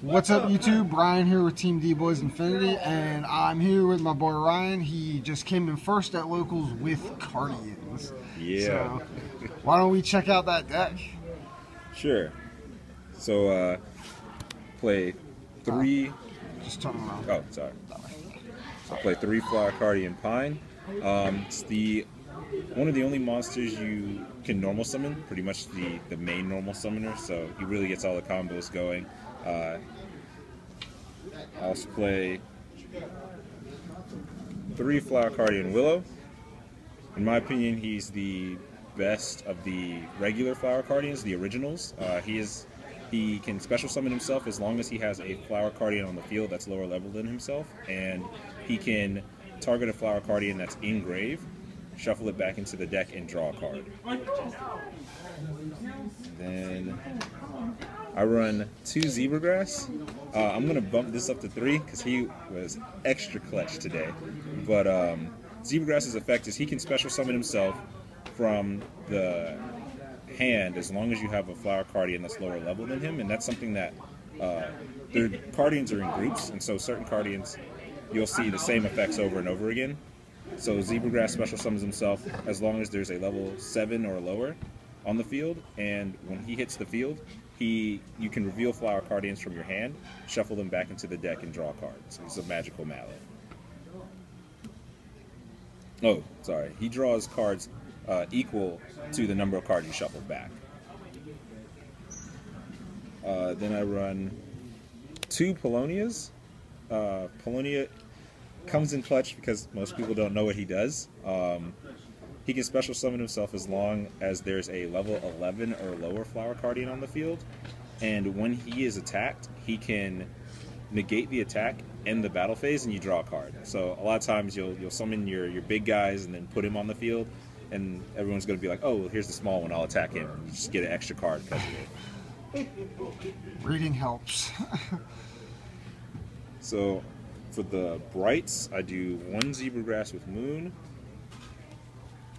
What's up, YouTube? Brian here with Team D-Boyz Infinity, and I'm here with my boy Ryan. He just came in first at locals with Cardians. Yeah. So, why don't we check out that deck? Sure. So, play three. Just turn around. Oh, sorry. So play 3 Flower Cardian Pine. It's one of the only monsters you can normal summon, pretty much the main normal summoner, so he really gets all the combos going. Also play 3 Flower Cardian Willow. In my opinion, he's the best of the regular Flower Cardians, the originals. He can special summon himself as long as he has a Flower Cardian on the field that's lower level than himself, and he can target a Flower Cardian that's in grave, shuffle it back into the deck, and draw a card. Then I run 2 Zebra Grass. I'm going to bump this up to 3 because he was extra clutch today. But Zebra Grass's effect is he can special summon himself from the hand as long as you have a Flower Cardian that's lower level than him, and that's something that their Cardians are in groups, and so certain Cardians you'll see the same effects over and over again. So Zebra Grass special summons himself as long as there's a level 7 or lower on the field, and when he hits the field, you can reveal Flower Cardians from your hand, shuffle them back into the deck, and draw cards. It's a magical mallet. Oh, sorry. He draws cards equal to the number of cards you shuffle back. Then I run 2 Polonias. Polonia comes in clutch because most people don't know what he does. He can special summon himself as long as there's a level 11 or lower Flower Cardian on the field, and when he is attacked, he can negate the attack, end the battle phase, and you draw a card. So a lot of times you'll summon your big guys and then put him on the field, and everyone's going to be like, oh, well, here's the small one, I'll attack him. You just get an extra card because of it. Reading helps. So for the brights, I do 1 Zebra Grass with Moon,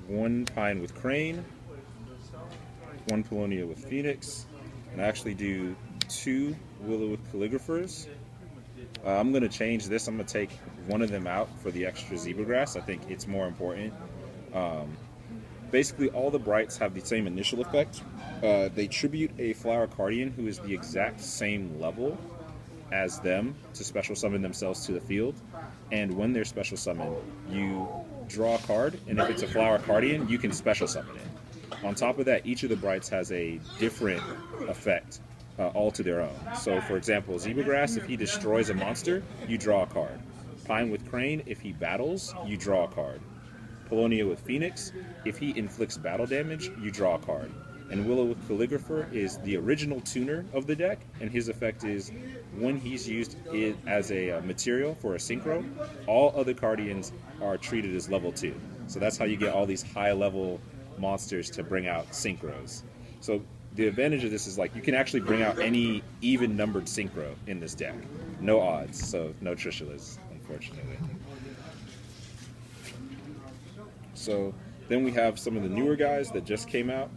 1 Pine with Crane, 1 Polonia with Phoenix, and I actually do 2 Willow with Calligraphers. I'm going to change this. I'm going to take one of them out for the extra Zebra Grass. I think it's more important. Basically, all the brights have the same initial effect. They tribute a Flower Cardian who is the exact same level as them to special summon themselves to the field, and when they're special summoned, you draw a card, and if it's a Flower Cardian, you can special summon it. On top of that, each of the brights has a different effect all to their own. So for example, Zebra Grass, if he destroys a monster, you draw a card. Pine with Crane, if he battles, you draw a card. Polonia with Phoenix, if he inflicts battle damage, you draw a card. And Willow with Calligrapher is the original tuner of the deck, and his effect is when he's used it as a material for a synchro, all other Cardians are treated as level 2. So that's how you get all these high level monsters to bring out synchros. So the advantage of this is like you can actually bring out any even numbered synchro in this deck. No odds, so no Trishulas, unfortunately. So then we have some of the newer guys that just came out.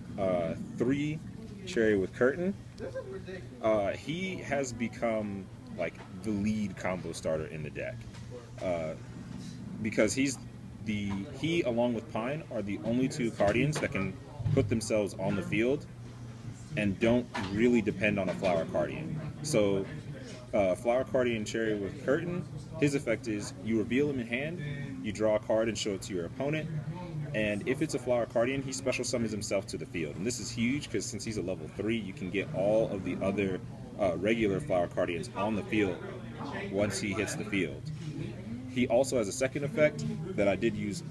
3 Cherry with Curtain. He has become like the lead combo starter in the deck because he along with Pine are the only 2 Cardians that can put themselves on the field and don't really depend on a Flower Cardian. So Flower Cardian Cherry with Curtain, his effect is you reveal him in hand, you draw a card and show it to your opponent, and if it's a Flower Cardian, he special summons himself to the field. And this is huge because since he's a level 3, you can get all of the other regular Flower Cardians on the field once he hits the field. He also has a second effect that I did use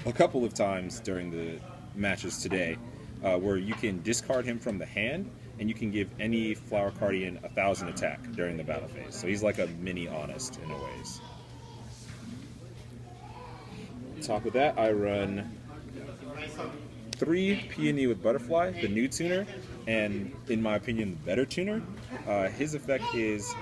a couple of times during the matches today, where you can discard him from the hand, and you can give any Flower Cardian 1,000 attack during the battle phase. So he's like a mini Honest in a ways. On top of that, I run 3 Peony with Butterfly, the new tuner, and in my opinion, the better tuner. His effect is,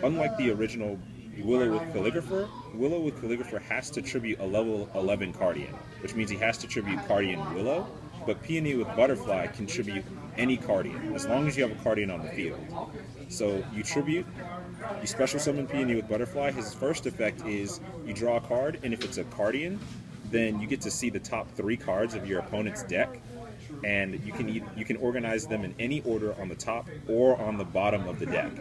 unlike the original Willow with Calligrapher has to tribute a level 11 Cardian, which means he has to tribute Cardian Willow, but Peony with Butterfly can tribute any Cardian, as long as you have a Cardian on the field. So you tribute, you special summon Peony with Butterfly. His first effect is you draw a card, and if it's a Cardian, then you get to see the top 3 cards of your opponent's deck, and you can organize them in any order on the top or on the bottom of the deck.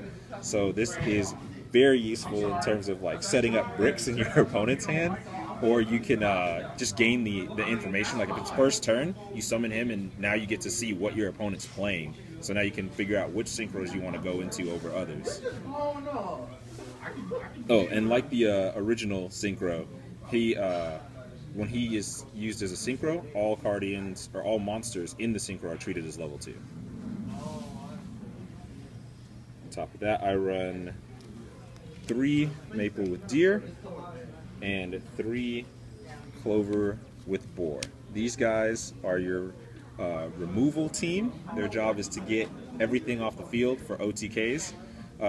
So this is very useful in terms of like setting up bricks in your opponent's hand, or you can just gain the information. Like if it's first turn, you summon him, and now you get to see what your opponent's playing. So now you can figure out which synchros you want to go into over others. Oh, and like the original synchro, when he is used as a synchro, all Cardians or all monsters in the synchro are treated as level 2. On top of that, I run 3 Maple with Deer and 3 Clover with Boar. These guys are your removal team. Their job is to get everything off the field for OTKs.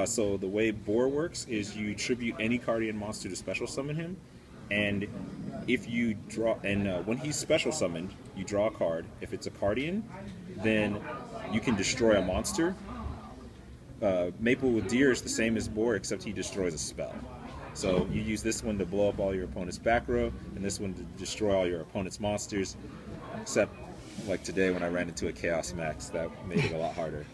So the way Boar works is you tribute any Cardian monster to special summon him, and if you draw, and when he's special summoned, you draw a card. If it's a Cardian, then you can destroy a monster. Maple with Deer is the same as Boar, except he destroys a spell. So you use this one to blow up all your opponent's back row, and this one to destroy all your opponent's monsters, except like today when I ran into a Chaos Max, that made it a lot harder.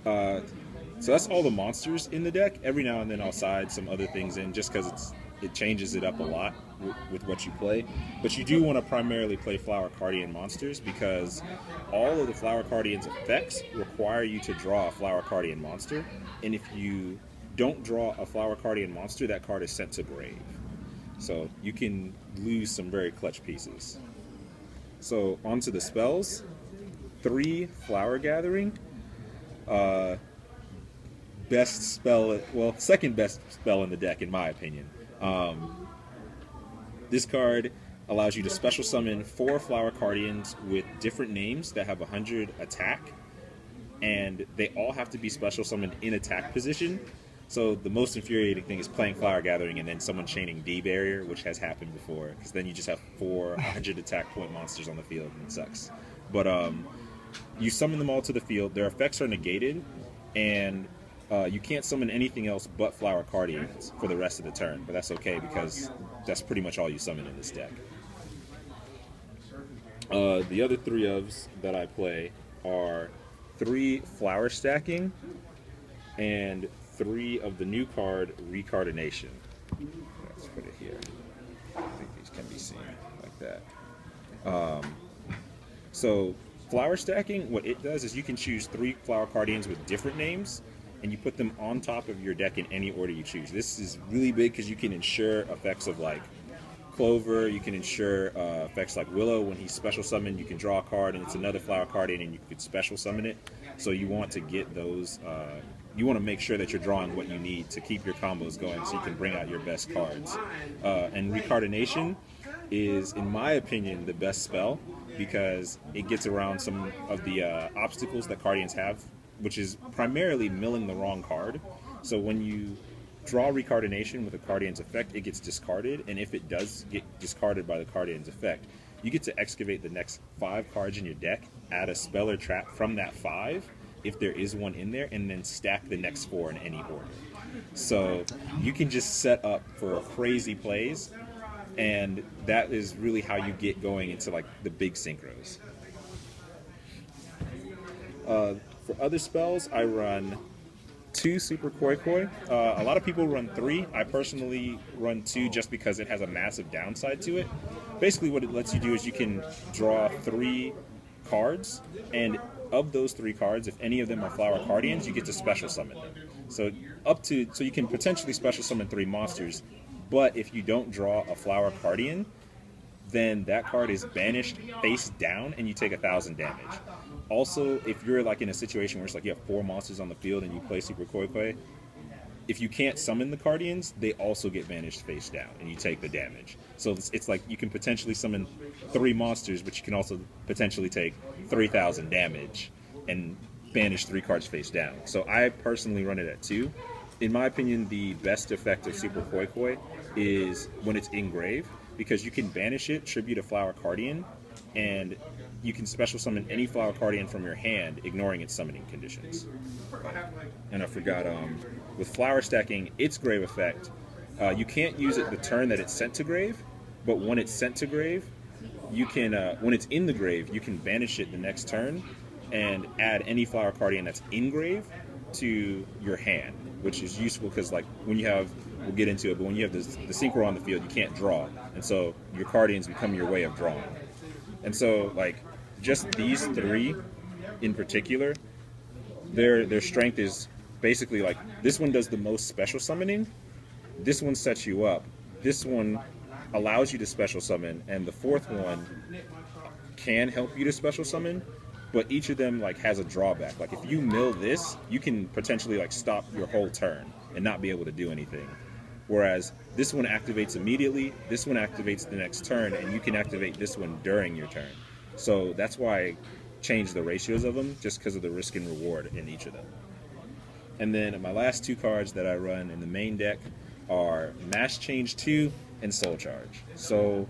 So that's all the monsters in the deck. Every now and then I'll side some other things in, just because it changes it up a lot with what you play. But you do want to primarily play Flower Cardian monsters, because all of the Flower Cardian's effects require you to draw a Flower Cardian monster, and if you don't draw a Flower Cardian monster, that card is sent to grave. So you can lose some very clutch pieces. So onto the spells. 3 Flower Gathering. Best spell, well, second best spell in the deck in my opinion. This card allows you to special summon 4 Flower Cardians with different names that have 100 attack, and they all have to be special summoned in attack position. So the most infuriating thing is playing Flower Gathering and then someone chaining D-Barrier, which has happened before, because then you just have 4 100 attack point monsters on the field, and it sucks. But you summon them all to the field, their effects are negated, and you can't summon anything else but Flower Cardians for the rest of the turn, but that's okay because that's pretty much all you summon in this deck. The other 3 ofs that I play are 3 Flower Stacking and 3 of the new card, Recardination. Let's put it here. I think these can be seen like that. So Flower Stacking, what it does is you can choose 3 Flower Cardians with different names, and you put them on top of your deck in any order you choose. This is really big because you can ensure effects of like Clover, you can ensure effects like Willow. When he's special summoned, you can draw a card and it's another Flower Cardian and you could special summon it. So you want to get those, you want to make sure that you're drawing what you need to keep your combos going so you can bring out your best cards. And Recardination is, in my opinion, the best spell because it gets around some of the obstacles that Cardians have, which is primarily milling the wrong card. So when you draw Recardination with a Cardian's effect, it gets discarded, and if it does get discarded by the Cardian's effect, you get to excavate the next 5 cards in your deck, add a spell or trap from that 5, if there is one in there, and then stack the next 4 in any order. So you can just set up for crazy plays, and that is really how you get going into like the big synchros. For other spells, I run 2 Super Koi Koi. A lot of people run 3. I personally run 2 just because it has a massive downside to it. Basically what it lets you do is you can draw 3 cards, and of those 3 cards, if any of them are Flower Cardians, you get to special summon them. So you can potentially special summon 3 monsters, but if you don't draw a Flower Cardian, then that card is banished face down and you take 1,000 damage. Also, if you're like in a situation where it's like you have 4 monsters on the field and you play Super Koi Koi, if you can't summon the Cardians, they also get banished face down and you take the damage. So it's like you can potentially summon 3 monsters, but you can also potentially take 3,000 damage and banish 3 cards face down. So I personally run it at 2. In my opinion, the best effect of Super Koi Koi is when it's in grave, because you can banish it, tribute a Flower Cardian, and you can special summon any Flower Cardian from your hand, ignoring its summoning conditions. And I forgot, with Flower Stacking, its grave effect, you can't use it the turn that it's sent to grave, but when it's sent to grave, you can, when it's in the grave, you can banish it the next turn and add any Flower Cardian that's in grave to your hand, which is useful because, like, when you have, we'll get into it, but when you have the Synchro on the field, you can't draw, and so your Cardians become your way of drawing. And so, like, just these three in particular, their strength is basically, like, this one does the most special summoning, this one sets you up, this one allows you to special summon, and the fourth one can help you to special summon, but each of them, like, has a drawback. Like, if you mill this, you can potentially, like, stop your whole turn and not be able to do anything. Whereas this one activates immediately, this one activates the next turn, and you can activate this one during your turn. So that's why I changed the ratios of them, just because of the risk and reward in each of them. And then my last two cards that I run in the main deck are Mass Change 2 and Soul Charge. So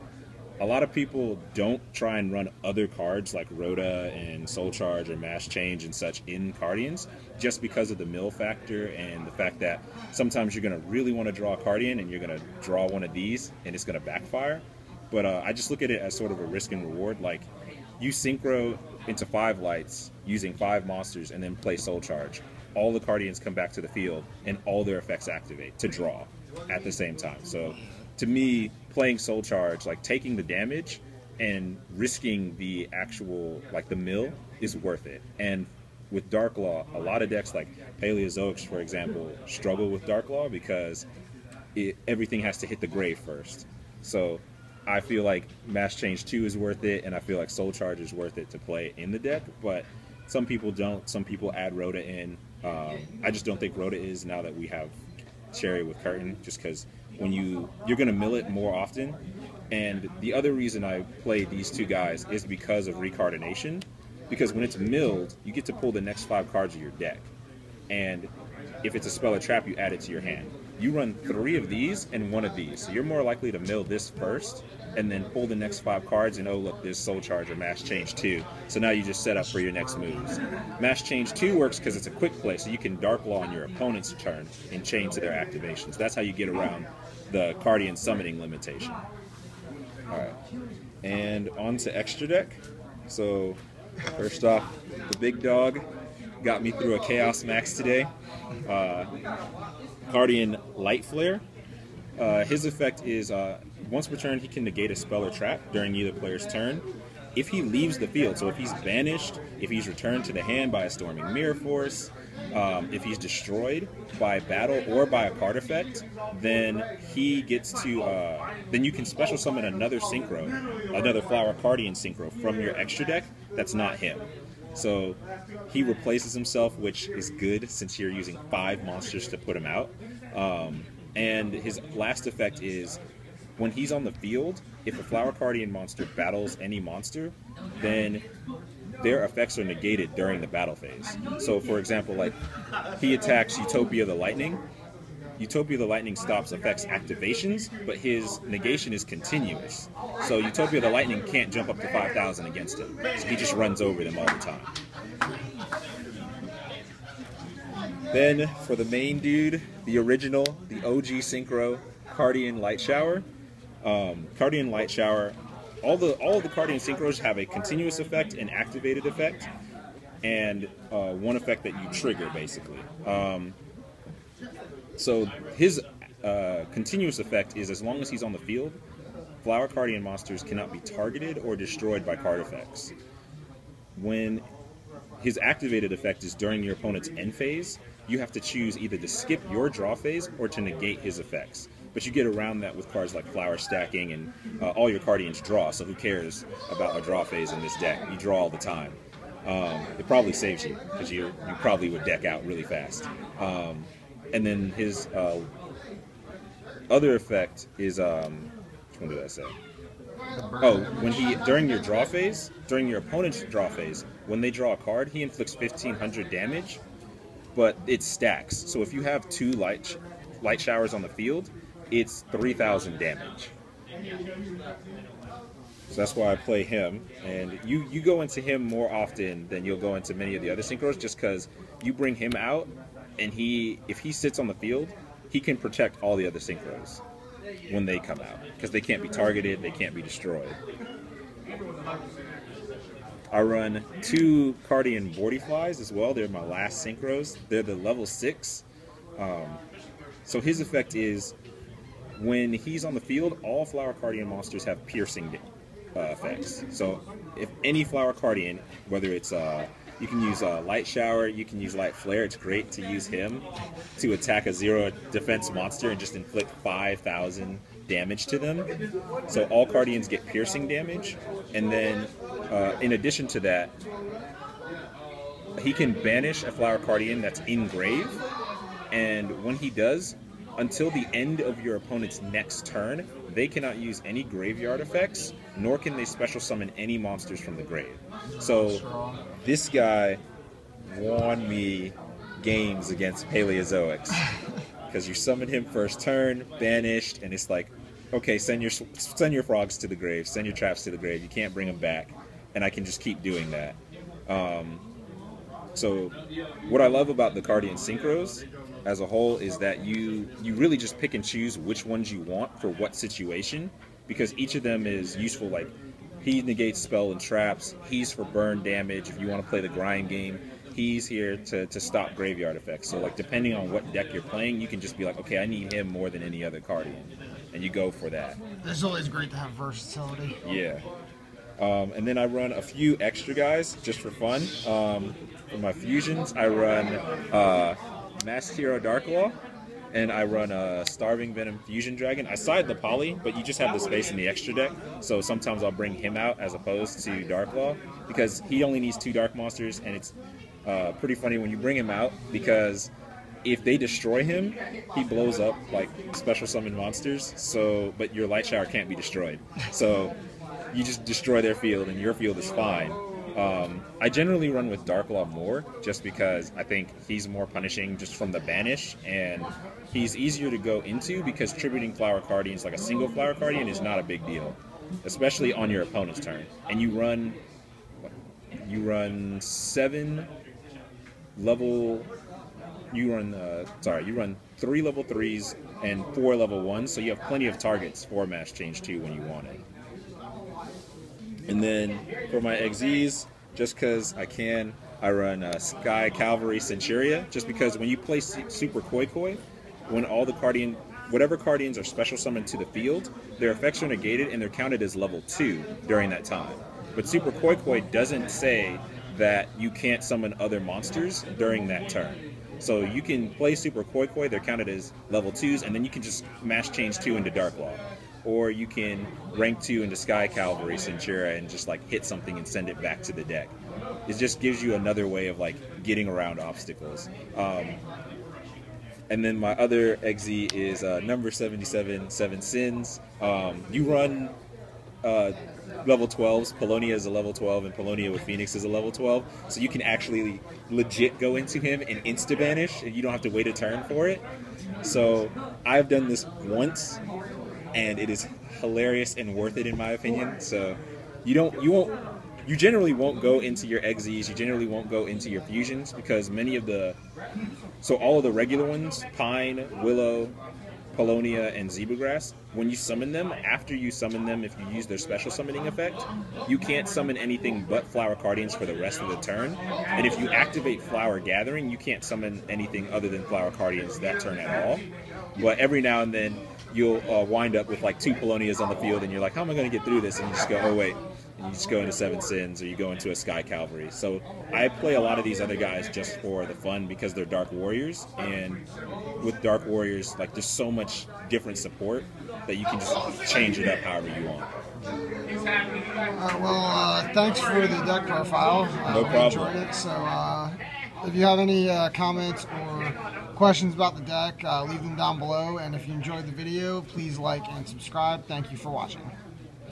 a lot of people don't try and run other cards like Rhoda and Soul Charge or Mass Change and such in Cardians, just because of the mill factor and the fact that sometimes you're going to really want to draw a Cardian and you're going to draw one of these and it's going to backfire. But I just look at it as sort of a risk and reward. Like, you Synchro into 5 lights using 5 monsters and then play Soul Charge. All the Cardians come back to the field and all their effects activate to draw at the same time. So to me, playing Soul Charge, like, taking the damage and risking the actual, like, the mill is worth it. And with Dark Law, a lot of decks like Paleozoics, for example, struggle with Dark Law because everything has to hit the grave first. So I feel like Mass Change 2 is worth it, and I feel like Soul Charge is worth it to play in the deck, but some people don't. Some people add Rhoda in. I just don't think Rhoda is, now that we have Cherry with Curtain, just because when you're going to mill it more often. And the other reason I play these two guys is because of Recardination, because when it's milled, you get to pull the next 5 cards of your deck, and if it's a spell or trap, you add it to your hand. You run 3 of these and 1 of these, so you're more likely to mill this first and then pull the next 5 cards and, oh look, there's Soul Charge or Mass Change 2, so now you just set up for your next moves. Mass Change 2 works because it's a quick play, so you can Dark Law on your opponent's turn and chain to their activations. That's how you get around the Cardian summoning limitation. Alright, and on to extra deck. So first off, the big dog got me through a Chaos Max today. Cardian Light Flare. His effect is, once per turn, he can negate a spell or trap during either player's turn. If he leaves the field, so if he's banished, if he's returned to the hand by a Storming Mirror Force, if he's destroyed by battle or by a card effect, then he gets to, then you can special summon another Synchro, another Flower Cardian Synchro from your extra deck that's not him. So he replaces himself, which is good since you're using 5 monsters to put him out. And his last effect is, when he's on the field, if a Flower Cardian monster battles any monster, then their effects are negated during the battle phase. So for example, like, he attacks Utopia the Lightning. Utopia the Lightning stops effects activations, but his negation is continuous. So Utopia the Lightning can't jump up to 5,000 against him. So he just runs over them all the time. Then for the main dude, the original, the OG Synchro, Cardian Light Shower. Cardian Light Shower, all of the Cardian Synchros have a continuous effect, an activated effect, and one effect that you trigger, basically. So his continuous effect is, as long as he's on the field, Flower Cardian monsters cannot be targeted or destroyed by card effects. When his activated effect is during your opponent's end phase, you have to choose either to skip your draw phase or to negate his effects. But you get around that with cards like Flower Stacking, and all your Cardians draw, so who cares about a draw phase in this deck? You draw all the time. It probably saves you, because you probably would deck out really fast. And then his other effect is, which one did I say? Oh, when during your draw phase, during your opponent's draw phase, when they draw a card, he inflicts 1,500 damage, but it stacks. So if you have 2 light showers on the field, it's 3,000 damage. So that's why I play him. And you go into him more often than you'll go into many of the other synchros, just because you bring him out, and if he sits on the field, he can protect all the other synchros when they come out, because they can't be targeted, they can't be destroyed. I run 2 Cardian Boardy Flies as well. They're my last synchros. They're the level 6. So his effect is, when he's on the field, all Flower Cardian monsters have piercing effects. So if any Flower Cardian, whether it's you can use Light Shower, you can use Light Flare. It's great to use him to attack a 0 defense monster and just inflict 5,000 damage to them. So all Cardians get piercing damage, and then in addition to that, he can banish a Flower Cardian that's in grave, and when he does, until the end of your opponent's next turn, they cannot use any graveyard effects, nor can they special summon any monsters from the grave. So this guy won me games against Paleozoics, because you summon him first turn, banished, and it's like, okay, send your frogs to the grave, send your traps to the grave. You can't bring them back, and I can just keep doing that. So what I love about the Cardian Synchros as a whole is that you really just pick and choose which ones you want for what situation, because each of them is useful. Like, he negates spell and traps, he's for burn damage if you want to play the grind game, he's here to stop graveyard effects. So like, depending on what deck you're playing, you can just be like, okay, I need him more than any other Cardian, and you go for that. It's always great to have versatility. Yeah. And then I run a few extra guys just for fun. For my fusions, I run Masked Hero Darklaw, and I run a Starving Venom Fusion Dragon. I side the Poly, but you just have the space in the extra deck, so sometimes I'll bring him out as opposed to Darklaw, because he only needs 2 dark monsters, and it's pretty funny when you bring him out, because if they destroy him, he blows up like special summon monsters, but your Light Shower can't be destroyed. So you just destroy their field, and your field is fine. I generally run with Darklaw more, just because I think he's more punishing just from the banish, and he's easier to go into, because tributing Flower Cardians, like a single Flower Cardian, is not a big deal, especially on your opponent's turn. And you run 7 level, you run 3 level 3s and 4 level 1s, so you have plenty of targets for Mass Change 2 when you want it. And then for my XZs, just because I can, I run Sky Cavalry Centuria, just because when you play Super Koi Koi, when all the whatever Cardians are special summoned to the field, their effects are negated and they're counted as level 2 during that time. But Super Koi Koi doesn't say that you can't summon other monsters during that turn. So you can play Super Koi Koi, they're counted as level 2s, and then you can just Mass Change 2 into Darklaw. Or you can rank 2 into Sky Cavalry Centuria and just like hit something and send it back to the deck. It just gives you another way of like getting around obstacles. And then my other XZ is number 77, 7 Sins. You run level 12s. Polonia is a level 12, and Polonia with Phoenix is a level 12. So you can actually legit go into him and insta-banish, and you don't have to wait a turn for it. So I've done this once, and it is hilarious and worth it in my opinion. So you generally won't go into your XZs, you generally won't go into your fusions, because all of the regular ones, Pine, Willow, Polonia, and Zebragrass, when you summon them, after you summon them, if you use their special summoning effect, you can't summon anything but Flower Cardians for the rest of the turn. And if you activate Flower Gathering, you can't summon anything other than Flower Cardians that turn at all. But every now and then, you'll wind up with like 2 Polonias on the field, and you're like, how am I going to get through this? And you just go, oh wait, and you just go into 7 Sins, or you go into a Sky Cavalry. So I play a lot of these other guys just for the fun, because they're Dark Warriors, and with Dark Warriors, like, there's so much different support that you can just change it up however you want. Well, thanks for the deck profile. No problem. I enjoyed it. So if you have any comments or questions about the deck, leave them down below. And if you enjoyed the video, please like and subscribe. Thank you for watching.